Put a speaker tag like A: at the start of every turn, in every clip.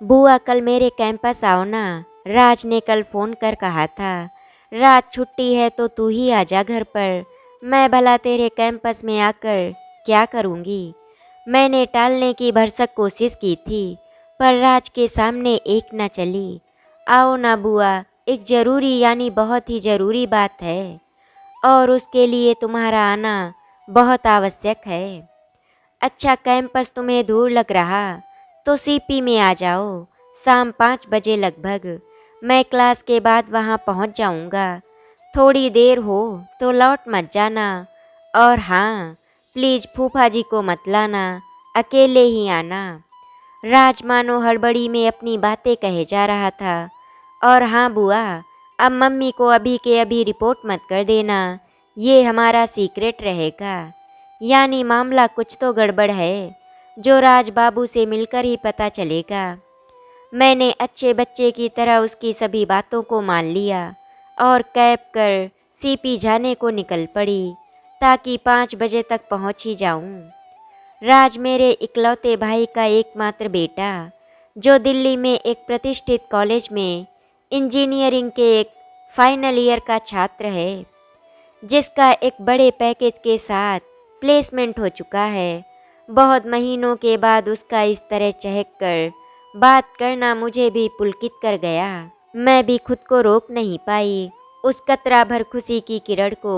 A: बुआ कल मेरे कैंपस आओ ना। राज ने कल फ़ोन कर कहा था। रात छुट्टी है तो तू ही आ जा घर पर। मैं भला तेरे कैंपस में आकर क्या करूँगी। मैंने टालने की भरसक कोशिश की थी, पर राज के सामने एक न चली। आओ ना बुआ, एक ज़रूरी यानी बहुत ही ज़रूरी बात है और उसके लिए तुम्हारा आना बहुत आवश्यक है। अच्छा, कैंपस तुम्हें दूर लग रहा तो सीपी में आ जाओ। शाम 5 बजे लगभग मैं क्लास के बाद वहाँ पहुँच जाऊँगा। थोड़ी देर हो तो लौट मत जाना। और हाँ, प्लीज़ फूफा जी को मत लाना, अकेले ही आना। राज मानो हड़बड़ी में अपनी बातें कहे जा रहा था। और हाँ बुआ, अब मम्मी को अभी के अभी रिपोर्ट मत कर देना, ये हमारा सीक्रेट रहेगा। यानी मामला कुछ तो गड़बड़ है, जो राज बाबू से मिलकर ही पता चलेगा। मैंने अच्छे बच्चे की तरह उसकी सभी बातों को मान लिया और कैब कर सीपी जाने को निकल पड़ी, ताकि 5 बजे तक पहुंच ही जाऊं। राज मेरे इकलौते भाई का एकमात्र बेटा, जो दिल्ली में एक प्रतिष्ठित कॉलेज में इंजीनियरिंग के एक फाइनल ईयर का छात्र है, जिसका एक बड़े पैकेज के साथ प्लेसमेंट हो चुका है। बहुत महीनों के बाद उसका इस तरह चहक कर बात करना मुझे भी पुलकित कर गया। मैं भी खुद को रोक नहीं पाई उस कतरा भर खुशी की किरण को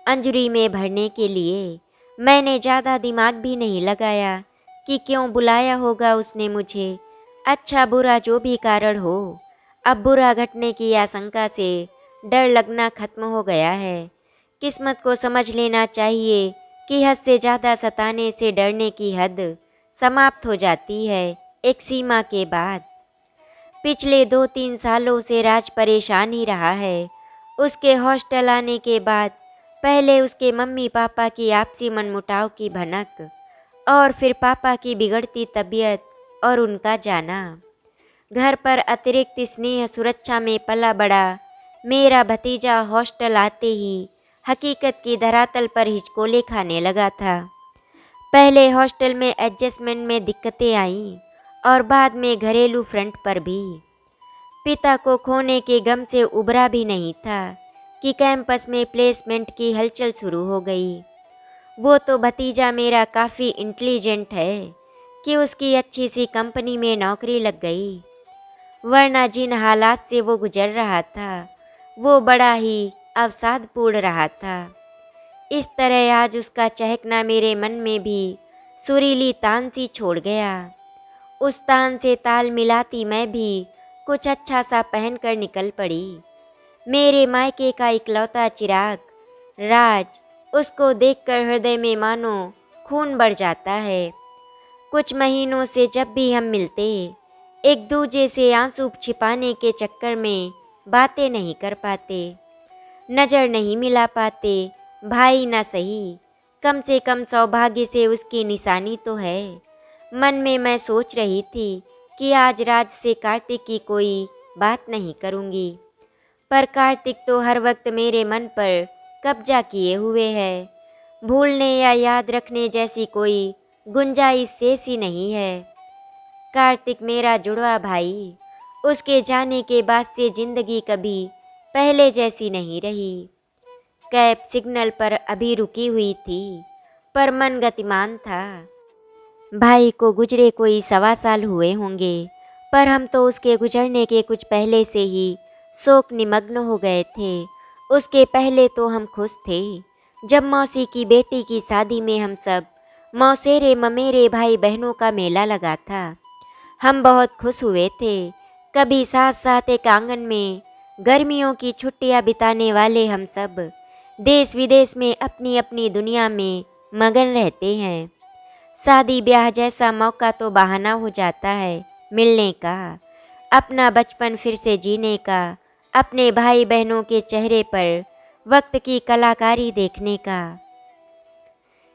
A: अंजलि में भरने के लिए। मैंने ज़्यादा दिमाग भी नहीं लगाया कि क्यों बुलाया होगा उसने मुझे। अच्छा बुरा जो भी कारण हो, अब बुरा घटने की आशंका से डर लगना खत्म हो गया है। किस्मत को समझ लेना चाहिए कि हद से ज़्यादा सताने से डरने की हद समाप्त हो जाती है एक सीमा के बाद। पिछले 2-3 सालों से राज परेशान ही रहा है। उसके हॉस्टल आने के बाद पहले उसके मम्मी पापा की आपसी मनमुटाव की भनक, और फिर पापा की बिगड़ती तबीयत और उनका जाना। घर पर अतिरिक्त स्नेह सुरक्षा में पला बड़ा मेरा भतीजा हॉस्टल आते ही हकीकत की धरातल पर हिचकोले खाने लगा था। पहले हॉस्टल में एडजस्टमेंट में दिक्कतें आईं और बाद में घरेलू फ्रंट पर भी। पिता को खोने के गम से उबरा भी नहीं था कि कैंपस में प्लेसमेंट की हलचल शुरू हो गई। वो तो भतीजा मेरा काफ़ी इंटेलिजेंट है कि उसकी अच्छी सी कंपनी में नौकरी लग गई, वरना जिन हालात से वो गुजर रहा था वो बड़ा ही अवसादपूर्ण रहा था। इस तरह आज उसका चहकना मेरे मन में भी सुरीली तान सी छोड़ गया। उस तान से ताल मिलाती मैं भी कुछ अच्छा सा पहनकर निकल पड़ी। मेरे मायके का इकलौता चिराग राज, उसको देखकर हृदय में मानो खून बढ़ जाता है। कुछ महीनों से जब भी हम मिलते, एक दूजे से आंसू छिपाने के चक्कर में बातें नहीं कर पाते, नज़र नहीं मिला पाते। भाई ना सही, कम से कम सौभाग्य से उसकी निशानी तो है। मन में मैं सोच रही थी कि आज राज से कार्तिक की कोई बात नहीं करूँगी, पर कार्तिक तो हर वक्त मेरे मन पर कब्जा किए हुए है। भूलने या याद रखने जैसी कोई गुंजाइश शेष ही नहीं है। कार्तिक मेरा जुड़वा भाई, उसके जाने के बाद से जिंदगी कभी पहले जैसी नहीं रही। कैब सिग्नल पर अभी रुकी हुई थी, पर मन गतिमान था। भाई को गुजरे कोई 1.25 साल हुए होंगे, पर हम तो उसके गुजरने के कुछ पहले से ही शोक निमग्न हो गए थे। उसके पहले तो हम खुश थे जब मौसी की बेटी की शादी में हम सब मौसेरे ममेरे भाई बहनों का मेला लगा था। हम बहुत खुश हुए थे। कभी साथ साथ एक आंगन में गर्मियों की छुट्टियां बिताने वाले हम सब देश विदेश में अपनी अपनी दुनिया में मगन रहते हैं। शादी ब्याह जैसा मौका तो बहाना हो जाता है मिलने का, अपना बचपन फिर से जीने का, अपने भाई बहनों के चेहरे पर वक्त की कलाकारी देखने का।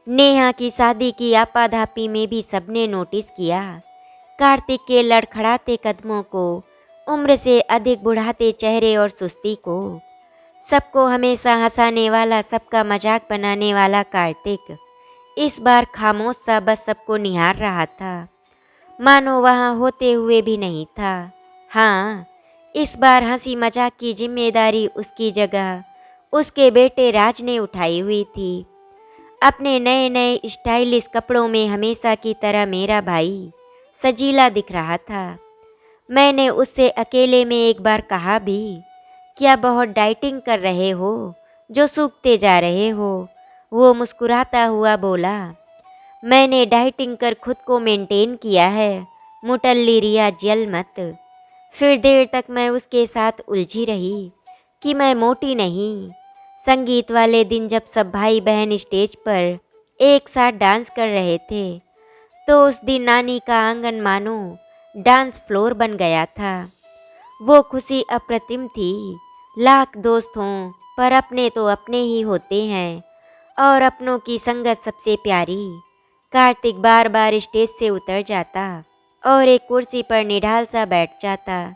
A: नेहा की शादी की आपाधापी में भी सबने नोटिस किया कार्तिक के लड़खड़ाते कदमों को, उम्र से अधिक बुढ़ाते चेहरे और सुस्ती को। सबको हमेशा हंसाने वाला, सबका मजाक बनाने वाला कार्तिक इस बार खामोश सा बस सबको निहार रहा था। मानो वहाँ होते हुए भी नहीं था। हाँ, इस बार हंसी मजाक की जिम्मेदारी उसकी जगह उसके बेटे राज ने उठाई हुई थी। अपने नए नए स्टाइलिश कपड़ों में हमेशा की तरह मेरा भाई सजीला दिख रहा था। मैंने उससे अकेले में एक बार कहा भी, क्या बहुत डाइटिंग कर रहे हो जो सूखते जा रहे हो? वो मुस्कुराता हुआ बोला, मैंने डाइटिंग कर खुद को मेंटेन किया है, मुटल्ली रिया जल मत। फिर देर तक मैं उसके साथ उलझी रही कि मैं मोटी नहीं। संगीत वाले दिन जब सब भाई बहन स्टेज पर एक साथ डांस कर रहे थे, तो उस दिन नानी का आंगन मानो डांस फ्लोर बन गया था। वो खुशी अप्रतिम थी। लाख दोस्त हों पर अपने तो अपने ही होते हैं, और अपनों की संगत सबसे प्यारी। कार्तिक बार बार स्टेज से उतर जाता और एक कुर्सी पर निढाल सा बैठ जाता।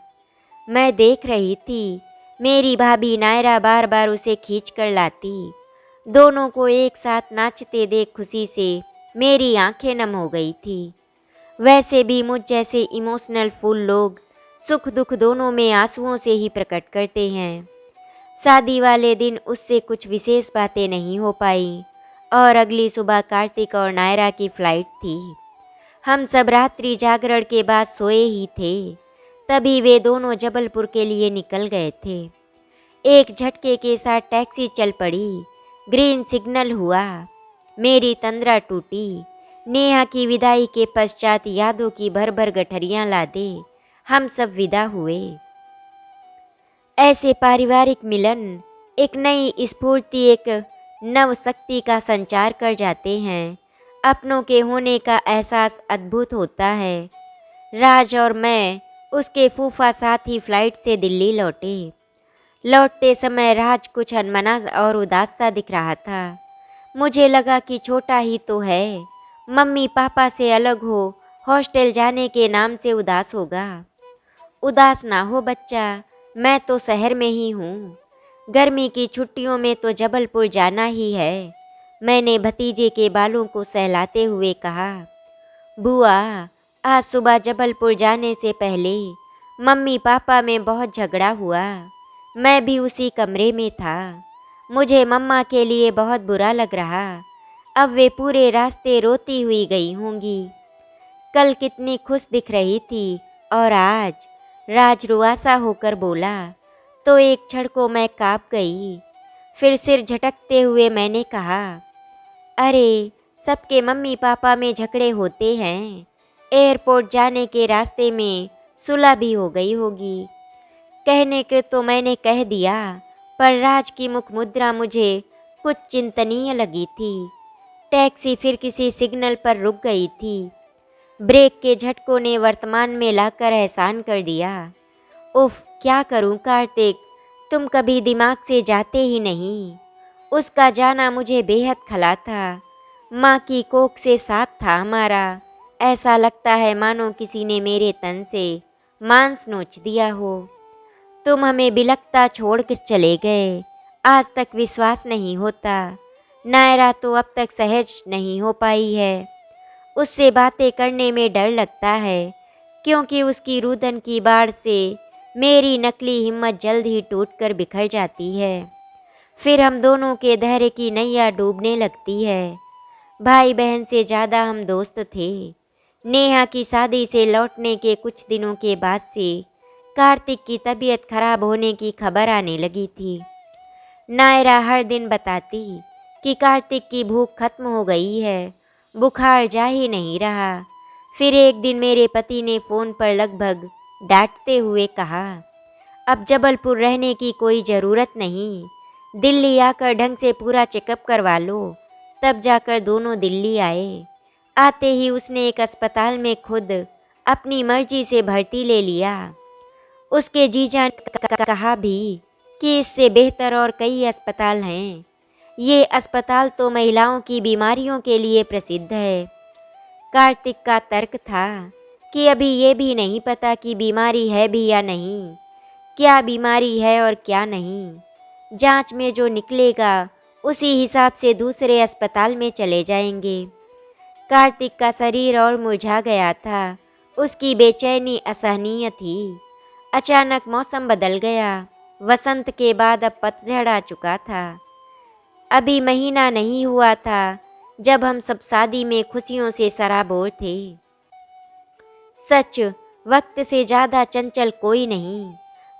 A: मैं देख रही थी, मेरी भाभी नायरा बार बार उसे खींच कर लाती। दोनों को एक साथ नाचते देख खुशी से मेरी आंखें नम हो गई थी। वैसे भी मुझ जैसे इमोशनल फूल लोग सुख दुख दोनों में आंसुओं से ही प्रकट करते हैं। शादी वाले दिन उससे कुछ विशेष बातें नहीं हो पाई, और अगली सुबह कार्तिक और नायरा की फ्लाइट थी। हम सब रात्रि जागरण के बाद सोए ही थे, तभी वे दोनों जबलपुर के लिए निकल गए थे। एक झटके के साथ टैक्सी चल पड़ी। ग्रीन सिग्नल हुआ। मेरी तंद्रा टूटी। नेहा की विदाई के पश्चात यादों की भर भर गठरियां लादे हम सब विदा हुए। ऐसे पारिवारिक मिलन एक नई स्फूर्ति, एक नव शक्ति का संचार कर जाते हैं। अपनों के होने का एहसास अद्भुत होता है। राज और मैं उसके फूफा साथ ही फ्लाइट से दिल्ली लौटे। लौटते समय राज कुछ अनमना और उदास सा दिख रहा था। मुझे लगा कि छोटा ही तो है, मम्मी पापा से अलग हो, हॉस्टल जाने के नाम से उदास होगा। उदास ना हो बच्चा, मैं तो शहर में ही हूँ। गर्मी की छुट्टियों में तो जबलपुर जाना ही है। मैंने भतीजे के बालों को सहलाते हुए कहा। बुआ, आज सुबह जबलपुर जाने से पहले मम्मी पापा में बहुत झगड़ा हुआ। मैं भी उसी कमरे में था। मुझे मम्मा के लिए बहुत बुरा लग रहा। अब वे पूरे रास्ते रोती हुई गई होंगी। कल कितनी खुश दिख रही थी, और आज? राज रुआसा होकर बोला, तो एक क्षण को मैं काँप गई। फिर सिर झटकते हुए मैंने कहा, अरे, सबके मम्मी पापा में झगड़े होते हैं। एयरपोर्ट जाने के रास्ते में सुलह भी हो गई होगी। कहने के तो मैंने कह दिया, पर राज की मुख मुद्रा मुझे कुछ चिंतनीय लगी थी। टैक्सी फिर किसी सिग्नल पर रुक गई थी। ब्रेक के झटकों ने वर्तमान में लाकर एहसान कर दिया। उफ, क्या करूं कार्तिक, तुम कभी दिमाग से जाते ही नहीं। उसका जाना मुझे बेहद खला था। माँ की कोख से साथ था हमारा। ऐसा लगता है मानो किसी ने मेरे तन से मांस नोच दिया हो। तुम हमें बिलखता छोड़ कर चले गए। आज तक विश्वास नहीं होता। नायरा तो अब तक सहज नहीं हो पाई है। उससे बातें करने में डर लगता है, क्योंकि उसकी रुदन की बाढ़ से मेरी नकली हिम्मत जल्द ही टूटकर बिखर जाती है। फिर हम दोनों के धैर्य की नैया डूबने लगती है। भाई बहन से ज़्यादा हम दोस्त थे। नेहा की शादी से लौटने के कुछ दिनों के बाद से कार्तिक की तबीयत खराब होने की खबर आने लगी थी। नायरा हर दिन बताती कि कार्तिक की भूख खत्म हो गई है, बुखार जा ही नहीं रहा। फिर एक दिन मेरे पति ने फ़ोन पर लगभग डांटते हुए कहा, अब जबलपुर रहने की कोई ज़रूरत नहीं, दिल्ली आकर ढंग से पूरा चेकअप करवा लो। तब जाकर दोनों दिल्ली आए। आते ही उसने एक अस्पताल में खुद अपनी मर्जी से भर्ती ले लिया। उसके जीजा ने कहा भी कि इससे बेहतर और कई अस्पताल हैं। ये अस्पताल तो महिलाओं की बीमारियों के लिए प्रसिद्ध है। कार्तिक का तर्क था कि अभी ये भी नहीं पता कि बीमारी है भी या नहीं, क्या बीमारी है और क्या नहीं। जांच में जो निकलेगा उसी हिसाब से दूसरे अस्पताल में चले जाएंगे। कार्तिक का शरीर और मुरझा गया था। उसकी बेचैनी असहनीय थी। अचानक मौसम बदल गया। वसंत के बाद अब पतझड़ आ चुका था। अभी महीना नहीं हुआ था जब हम सब शादी में खुशियों से सराबोर थे। सच, वक्त से ज़्यादा चंचल कोई नहीं।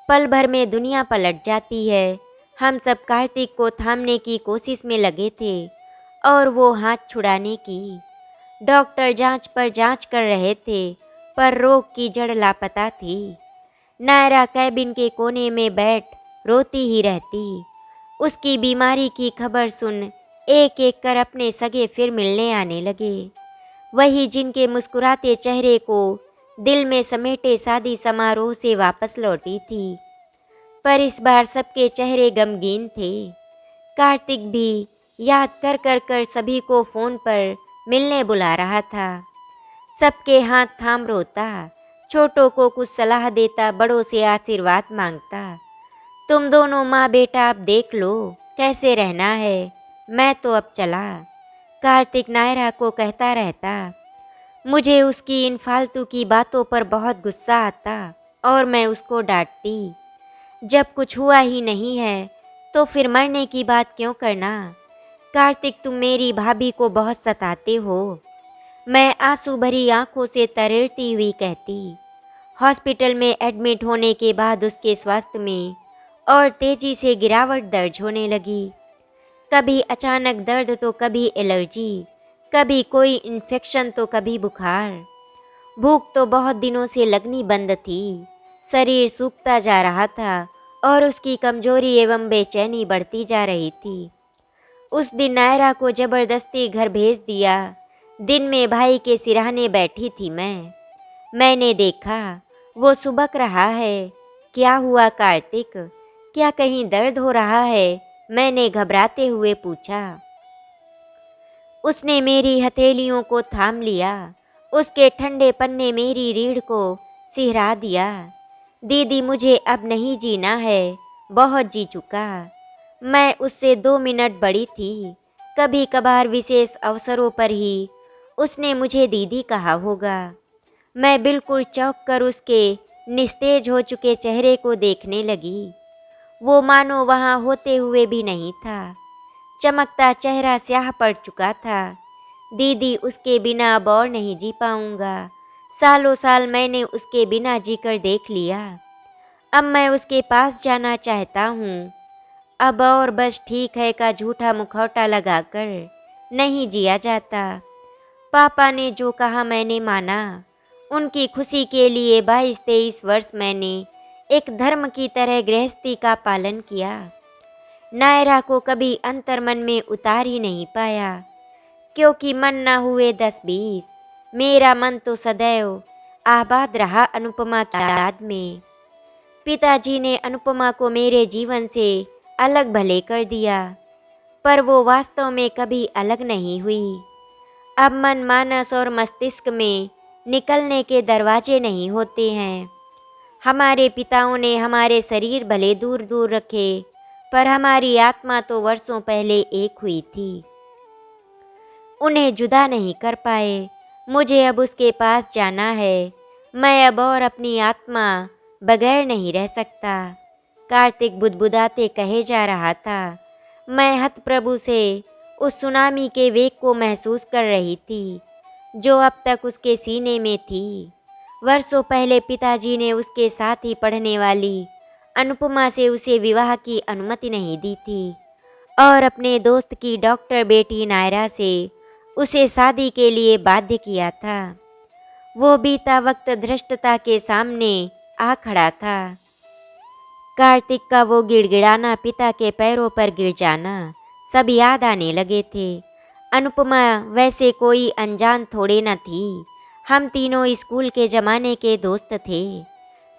A: पल भर में दुनिया पलट जाती है। हम सब कार्तिक को थामने की कोशिश में लगे थे और वो हाथ छुड़ाने की। डॉक्टर जांच पर जांच कर रहे थे, पर रोग की जड़ लापता थी। नायरा कैबिन के कोने में बैठ रोती ही रहती। उसकी बीमारी की खबर सुन एक एक कर अपने सगे फिर मिलने आने लगे। वही जिनके मुस्कुराते चेहरे को दिल में समेटे शादी समारोह से वापस लौटी थी। पर इस बार सबके चेहरे गमगीन थे। कार्तिक भी याद कर कर कर सभी को फ़ोन पर मिलने बुला रहा था। सबके हाथ थाम रोता, छोटों को कुछ सलाह देता, बड़ों से आशीर्वाद मांगता। तुम दोनों माँ बेटा अब देख लो कैसे रहना है, मैं तो अब चला। कार्तिक नायरा को कहता रहता। मुझे उसकी इन फालतू की बातों पर बहुत गुस्सा आता और मैं उसको डांटती। जब कुछ हुआ ही नहीं है तो फिर मरने की बात क्यों करना। कार्तिक, तुम मेरी भाभी को बहुत सताते हो, मैं आंसू भरी आंखों से तरेरती हुई कहती। हॉस्पिटल में एडमिट होने के बाद उसके स्वास्थ्य में और तेजी से गिरावट दर्ज होने लगी। कभी अचानक दर्द तो कभी एलर्जी, कभी कोई इन्फेक्शन तो कभी बुखार। भूख तो बहुत दिनों से लगनी बंद थी। शरीर सूखता जा रहा था और उसकी कमजोरी एवं बेचैनी बढ़ती जा रही थी। उस दिन नायरा को जबरदस्ती घर भेज दिया। दिन में भाई के सिरहाने बैठी थी मैंने देखा वो सुबक रहा है। क्या हुआ कार्तिक, क्या कहीं दर्द हो रहा है, मैंने घबराते हुए पूछा। उसने मेरी हथेलियों को थाम लिया। उसके ठंडे पन्ने मेरी रीढ़ को सिहरा दिया। दीदी, मुझे अब नहीं जीना है, बहुत जी चुका। मैं उससे 2 मिनट बड़ी थी। कभी कभार विशेष अवसरों पर ही उसने मुझे दीदी कहा होगा। मैं बिल्कुल चौंक कर उसके निस्तेज हो चुके चेहरे को देखने लगी। वो मानो वहाँ होते हुए भी नहीं था। चमकता चेहरा स्याह पड़ चुका था। दीदी, उसके बिना अब और नहीं जी पाऊंगा। सालों साल मैंने उसके बिना जीकर देख लिया। अब मैं उसके पास जाना चाहता हूँ। अब और बस ठीक है का झूठा मुखौटा लगाकर नहीं जिया जाता। पापा ने जो कहा मैंने माना। उनकी खुशी के लिए 22-23 वर्ष मैंने एक धर्म की तरह गृहस्थी का पालन किया। नायरा को कभी अंतर्मन में उतार ही नहीं पाया, क्योंकि मन न हुए 10-20। मेरा मन तो सदैव आबाद रहा अनुपमा की याद में। पिताजी ने अनुपमा को मेरे जीवन से अलग भले कर दिया, पर वो वास्तव में कभी अलग नहीं हुई। अब मन, मानस और मस्तिष्क में निकलने के दरवाजे नहीं होते हैं। हमारे पिताओं ने हमारे शरीर भले दूर दूर रखे, पर हमारी आत्मा तो वर्षों पहले एक हुई थी। उन्हें जुदा नहीं कर पाए। मुझे अब उसके पास जाना है। मैं अब और अपनी आत्मा बगैर नहीं रह सकता। कार्तिक बुदबुदाते कहे जा रहा था। मैं हतप्रभु से उस सुनामी के वेग को महसूस कर रही थी जो अब तक उसके सीने में थी। वर्षों पहले पिताजी ने उसके साथ ही पढ़ने वाली अनुपमा से उसे विवाह की अनुमति नहीं दी थी और अपने दोस्त की डॉक्टर बेटी नायरा से उसे शादी के लिए बाध्य किया था। वो बीता वक्त धृष्टता के सामने आ खड़ा था। कार्तिक का वो गिड़गिड़ाना, पिता के पैरों पर गिर जाना, सब याद आने लगे थे। अनुपमा वैसे कोई अनजान थोड़े न थी। हम तीनों स्कूल के ज़माने के दोस्त थे।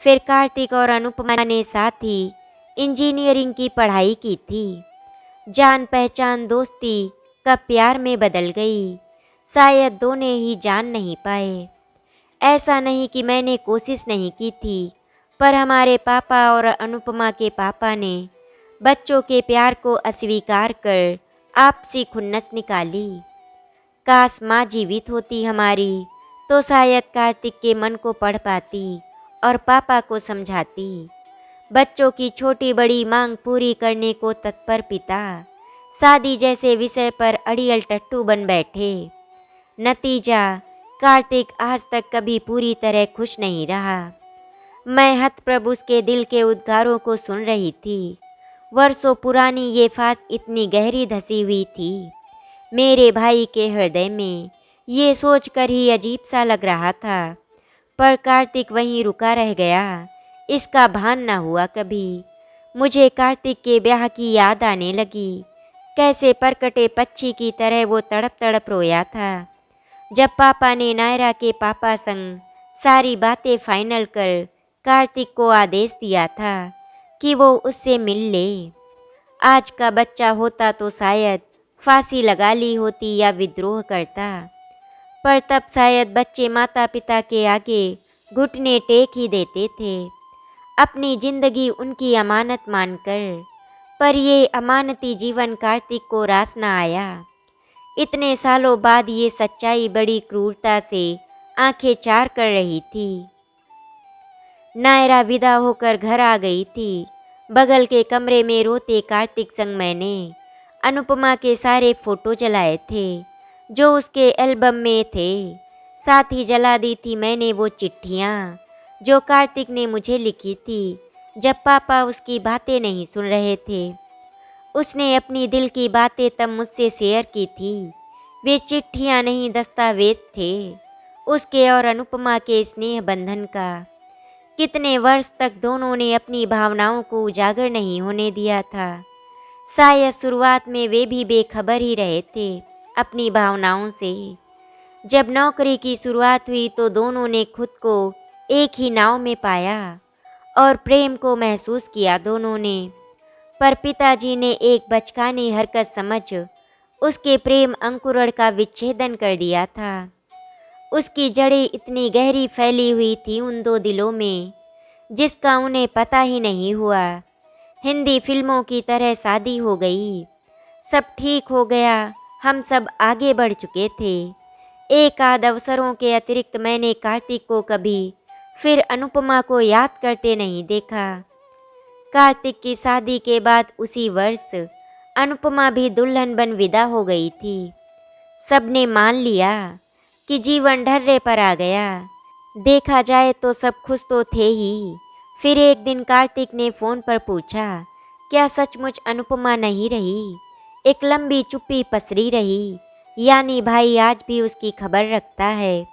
A: फिर कार्तिक और अनुपमा ने साथ ही इंजीनियरिंग की पढ़ाई की थी। जान पहचान दोस्ती कब प्यार में बदल गई, शायद दोनों ही जान नहीं पाए। ऐसा नहीं कि मैंने कोशिश नहीं की थी, पर हमारे पापा और अनुपमा के पापा ने बच्चों के प्यार को अस्वीकार कर आपसी खुन्नस निकाली। काश माँ जीवित होती हमारी, तो शायद कार्तिक के मन को पढ़ पाती और पापा को समझाती। बच्चों की छोटी बड़ी मांग पूरी करने को तत्पर पिता शादी जैसे विषय पर अड़ियल टट्टू बन बैठे। नतीजा, कार्तिक आज तक कभी पूरी तरह खुश नहीं रहा। मैं हतप्रभ उसके दिल के उद्गारों को सुन रही थी। वर्षों पुरानी ये फांस इतनी गहरी धसी हुई थी मेरे भाई के हृदय में, ये सोचकर ही अजीब सा लग रहा था। पर कार्तिक वहीं रुका रह गया, इसका भान न हुआ कभी। मुझे कार्तिक के ब्याह की याद आने लगी। कैसे परकटे पक्षी की तरह वो तड़प तड़प रोया था जब पापा ने नायरा के पापा संग सारी बातें फाइनल कर कार्तिक को आदेश दिया था कि वो उससे मिल ले। आज का बच्चा होता तो शायद फांसी लगा ली होती या विद्रोह करता, पर तब शायद बच्चे माता पिता के आगे घुटने टेक ही देते थे, अपनी जिंदगी उनकी अमानत मानकर। पर ये अमानती जीवन कार्तिक को रास न आया। इतने सालों बाद ये सच्चाई बड़ी क्रूरता से आंखें चार कर रही थी। नायरा विदा होकर घर आ गई थी। बगल के कमरे में रोते कार्तिक संग मैंने अनुपमा के सारे फोटो जलाए थे जो उसके एल्बम में थे। साथ ही जला दी थी मैंने वो चिट्ठियाँ जो कार्तिक ने मुझे लिखी थी जब पापा उसकी बातें नहीं सुन रहे थे। उसने अपनी दिल की बातें तब मुझसे शेयर की थी। वे चिट्ठियाँ नहीं, दस्तावेज थे उसके और अनुपमा के स्नेह बंधन का। कितने वर्ष तक दोनों ने अपनी भावनाओं को उजागर नहीं होने दिया था। शायद शुरुआत में वे भी बेखबर ही रहे थे अपनी भावनाओं से। जब नौकरी की शुरुआत हुई तो दोनों ने खुद को एक ही नाव में पाया और प्रेम को महसूस किया दोनों ने। पर पिताजी ने एक बचकानी हरकत समझ उसके प्रेम अंकुरण का विच्छेदन कर दिया था। उसकी जड़ें इतनी गहरी फैली हुई थी उन दो दिलों में जिसका उन्हें पता ही नहीं हुआ। हिंदी फिल्मों की तरह शादी हो गई, सब ठीक हो गया, हम सब आगे बढ़ चुके थे। एक आध अवसरों के अतिरिक्त मैंने कार्तिक को कभी फिर अनुपमा को याद करते नहीं देखा। कार्तिक की शादी के बाद उसी वर्ष अनुपमा भी दुल्हन बन विदा हो गई थी। सबने मान लिया कि जीवन ढर्रे पर आ गया। देखा जाए तो सब खुश तो थे ही। फिर एक दिन कार्तिक ने फ़ोन पर पूछा, क्या सचमुच अनुपमा नहीं रही? एक लंबी चुप्पी पसरी रही। यानी भाई आज भी उसकी खबर रखता है।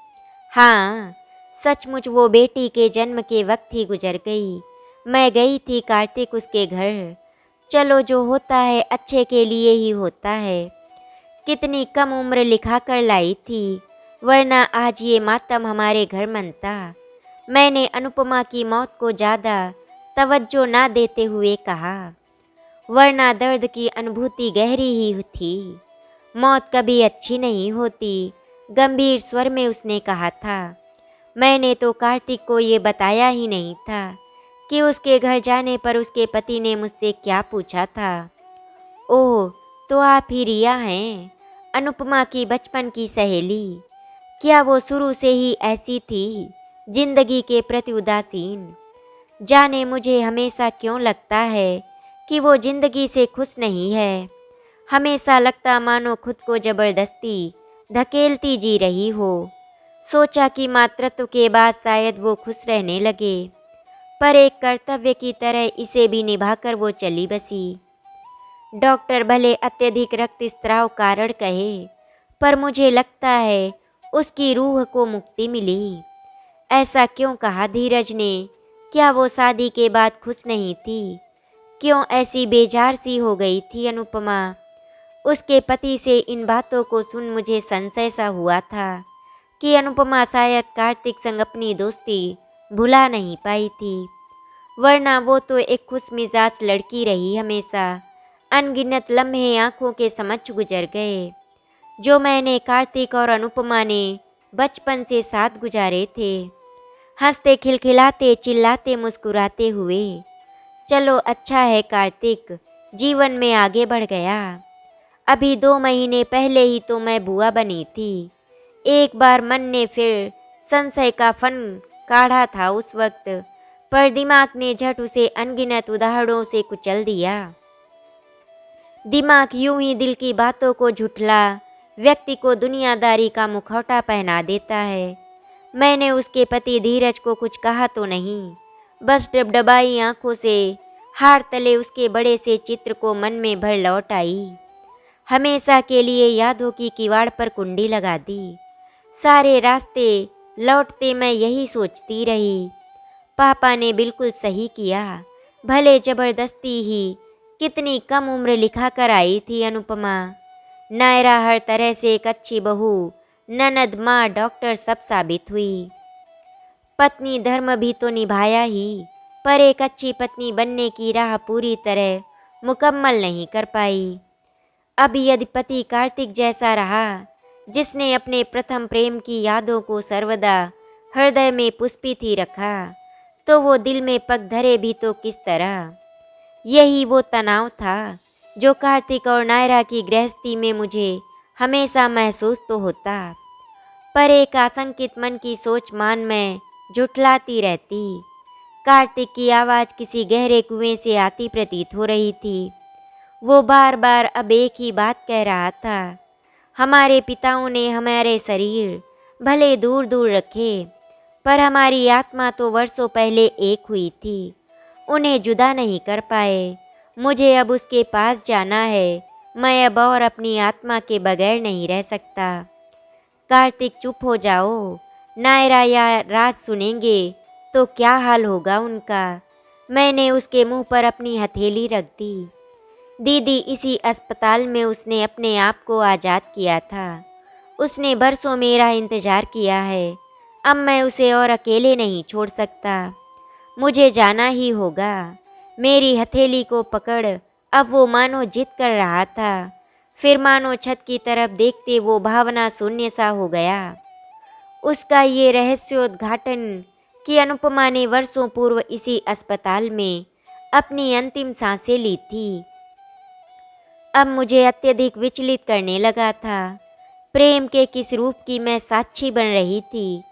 A: हाँ, सचमुच वो बेटी के जन्म के वक्त ही गुजर गई। मैं गई थी कार्तिक उसके घर। चलो, जो होता है अच्छे के लिए ही होता है। कितनी कम उम्र लिखा कर लाई थी, वरना आज ये मातम हमारे घर मनता। मैंने अनुपमा की मौत को ज़्यादा तवज्जो ना देते हुए कहा, वरना दर्द की अनुभूति गहरी ही थी। मौत कभी अच्छी नहीं होती, गंभीर स्वर में उसने कहा था। मैंने तो कार्तिक को ये बताया ही नहीं था कि उसके घर जाने पर उसके पति ने मुझसे क्या पूछा था। ओह, तो आप ही रिया हैं, अनुपमा की बचपन की सहेली। क्या वो शुरू से ही ऐसी थी, जिंदगी के प्रति उदासीन? जाने मुझे हमेशा क्यों लगता है कि वो जिंदगी से खुश नहीं है। हमेशा लगता मानो खुद को जबरदस्ती धकेलती जी रही हो। सोचा कि मातृत्व के बाद शायद वो खुश रहने लगे, पर एक कर्तव्य की तरह इसे भी निभाकर वो चली बसी। डॉक्टर भले अत्यधिक रक्तस्राव कारण कहे, पर मुझे लगता है उसकी रूह को मुक्ति मिली। ऐसा क्यों कहा धीरज ने? क्या वो शादी के बाद खुश नहीं थी? क्यों ऐसी बेजार सी हो गई थी अनुपमा? उसके पति से इन बातों को सुन मुझे संशय सा हुआ था कि अनुपमा शायद कार्तिक संग अपनी दोस्ती भुला नहीं पाई थी, वरना वो तो एक खुश मिजाज लड़की रही हमेशा। अनगिनत लम्हे आंखों के समक्ष गुजर गए जो मैंने कार्तिक और अनुपमा ने बचपन से साथ गुजारे थे, हंसते खिलखिलाते चिल्लाते मुस्कुराते हुए। चलो, अच्छा है कार्तिक जीवन में आगे बढ़ गया। अभी 2 महीने पहले ही तो मैं बुआ बनी थी। एक बार मन ने फिर संशय का फन काढ़ा था उस वक्त, पर दिमाग ने झट उसे अनगिनत उदाहरणों से कुचल दिया। दिमाग यूं ही दिल की बातों को झुठला व्यक्ति को दुनियादारी का मुखौटा पहना देता है। मैंने उसके पति धीरज को कुछ कहा तो नहीं, बस डबडबाई आंखों से हार तले उसके बड़े से चित्र को मन में भर लौट आई। हमेशा के लिए यादों की किवाड़ पर कुंडी लगा दी। सारे रास्ते लौटते मैं यही सोचती रही, पापा ने बिल्कुल सही किया। भले जबरदस्ती ही कितनी कम उम्र लिखा कर आई थी अनुपमा। नायरा हर तरह से एक अच्छी बहू, ननद, माँ, डॉक्टर सब साबित हुई। पत्नी धर्म भी तो निभाया ही, पर एक अच्छी पत्नी बनने की राह पूरी तरह मुकम्मल नहीं कर पाई। अब यदि पति कार्तिक जैसा रहा, जिसने अपने प्रथम प्रेम की यादों को सर्वदा हृदय में पुष्पित ही रखा, तो वो दिल में पग धरे भी तो किस तरह। यही वो तनाव था जो कार्तिक और नायरा की गृहस्थी में मुझे हमेशा महसूस तो होता, पर एक आशंकित मन की सोच मान में जुटलाती रहती। कार्तिक की आवाज़ किसी गहरे कुएं से आती प्रतीत हो रही थी। वो बार बार अब एक ही बात कह रहा था, हमारे पिताओं ने हमारे शरीर भले दूर दूर रखे, पर हमारी आत्मा तो वर्षों पहले एक हुई थी। उन्हें जुदा नहीं कर पाए। मुझे अब उसके पास जाना है। मैं अब और अपनी आत्मा के बगैर नहीं रह सकता। कार्तिक चुप हो जाओ, नायरा या राज सुनेंगे तो क्या हाल होगा उनका। मैंने उसके मुंह पर अपनी हथेली रख दी। दीदी, इसी अस्पताल में उसने अपने आप को आज़ाद किया था। उसने बरसों मेरा इंतज़ार किया है। अब मैं उसे और अकेले नहीं छोड़ सकता। मुझे जाना ही होगा। मेरी हथेली को पकड़ अब वो मानो जिद कर रहा था, फिर मानो छत की तरफ देखते वो भावना शून्य सा हो गया। उसका ये रहस्योद्घाटन कि अनुपमा ने वर्षों पूर्व इसी अस्पताल में अपनी अंतिम सांसें ली थी, अब मुझे अत्यधिक विचलित करने लगा था। प्रेम के किस रूप की मैं साक्षी बन रही थी।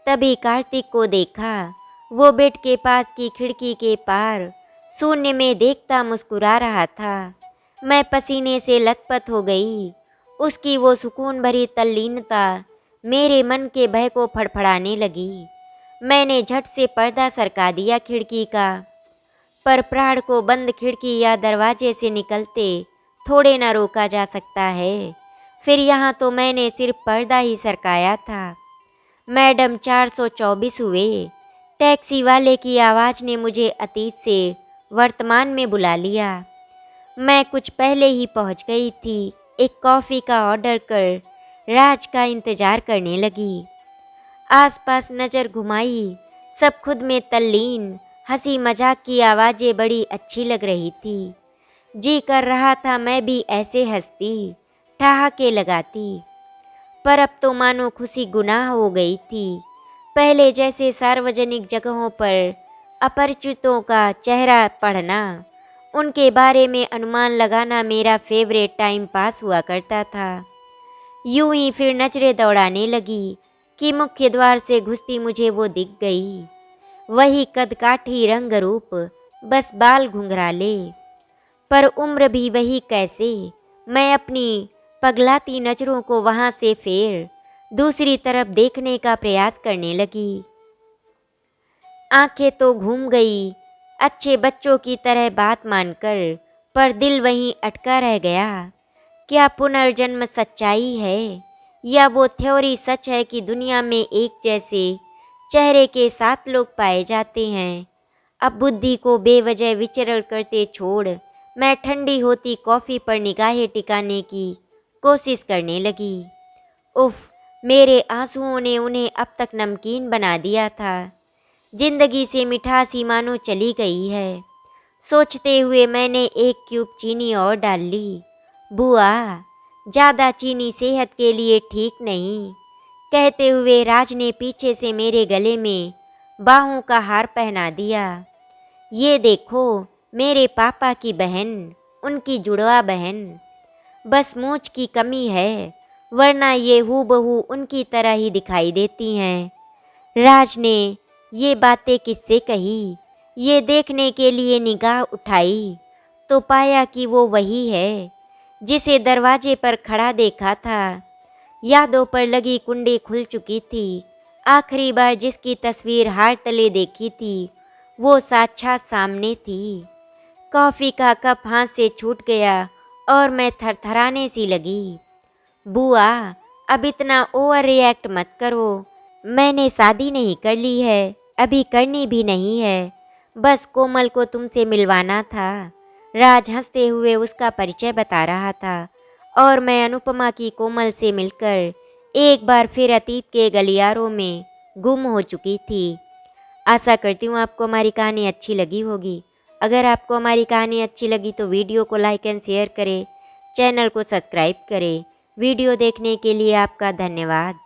A: तभी कार्तिक को देखा। वो बेड के पास की खिड़की के पार शून्य में देखता मुस्कुरा रहा था। मैं पसीने से लथपथ हो गई। उसकी वो सुकून भरी तल्लीनता मेरे मन के भय को फड़फड़ाने लगी। मैंने झट से पर्दा सरका दिया खिड़की का, पर प्राण को बंद खिड़की या दरवाजे से निकलते थोड़े न रोका जा सकता है। फिर यहाँ तो मैंने सिर्फ पर्दा ही सरकाया था। मैडम 424 हुए। टैक्सी वाले की आवाज़ ने मुझे अतीत से वर्तमान में बुला लिया। मैं कुछ पहले ही पहुँच गई थी। एक कॉफ़ी का ऑर्डर कर राज का इंतज़ार करने लगी। आसपास नज़र घुमाई, सब खुद में तल्लीन। हंसी मजाक की आवाज़ें बड़ी अच्छी लग रही थी। जी कर रहा था मैं भी ऐसे हंसती, ठहाके लगाती, पर अब तो मानो खुशी गुनाह हो गई थी। पहले जैसे सार्वजनिक जगहों पर अपरिचितों का चेहरा पढ़ना, उनके बारे में अनुमान लगाना मेरा फेवरेट टाइम पास हुआ करता था। यूं ही फिर नजरें दौड़ाने लगी कि मुख्य द्वार से घुसती मुझे वो दिख गई। वही कदकाठी रंग रूप, बस बाल घुंघराले, पर उम्र भी वही कैसे। मैं अपनी पगलाती नज़रों को वहाँ से फेर दूसरी तरफ देखने का प्रयास करने लगी। आंखें तो घूम गई अच्छे बच्चों की तरह बात मानकर, पर दिल वहीं अटका रह गया। क्या पुनर्जन्म सच्चाई है, या वो थ्योरी सच है कि दुनिया में एक जैसे चेहरे के 7 लोग पाए जाते हैं। अब बुद्धि को बेवजह विचरण करते छोड़ मैं ठंडी होती कॉफ़ी पर निगाहें टिकाने की कोशिश करने लगी। उफ, मेरे आंसुओं ने उन्हें अब तक नमकीन बना दिया था। जिंदगी से मिठास ही मानो चली गई है। सोचते हुए मैंने एक क्यूब चीनी और डाल ली। बुआ, ज़्यादा चीनी सेहत के लिए ठीक नहीं, कहते हुए राज ने पीछे से मेरे गले में बाहों का हार पहना दिया। ये देखो, मेरे पापा की बहन, उनकी जुड़वा बहन। बस मूंछ की कमी है, वरना ये हूबहू उनकी तरह ही दिखाई देती हैं। राज ने ये बातें किससे कही, ये देखने के लिए निगाह उठाई तो पाया कि वो वही है जिसे दरवाजे पर खड़ा देखा था। यादों पर लगी कुंडी खुल चुकी थी। आखिरी बार जिसकी तस्वीर हार तले देखी थी वो साक्षात सामने थी। कॉफ़ी का कप हाथ से छूट गया और मैं थरथराने सी लगी। बुआ, अब इतना ओवर रिएक्ट मत करो। मैंने शादी नहीं कर ली है, अभी करनी भी नहीं है। बस कोमल को तुमसे मिलवाना था। राज हंसते हुए उसका परिचय बता रहा था और मैं अनुपमा की कोमल से मिलकर एक बार फिर अतीत के गलियारों में गुम हो चुकी थी। आशा करती हूँ आपको हमारी कहानी अच्छी लगी होगी। अगर आपको हमारी कहानी अच्छी लगी तो वीडियो को लाइक एंड शेयर करें, चैनल को सब्सक्राइब करें। वीडियो देखने के लिए आपका धन्यवाद।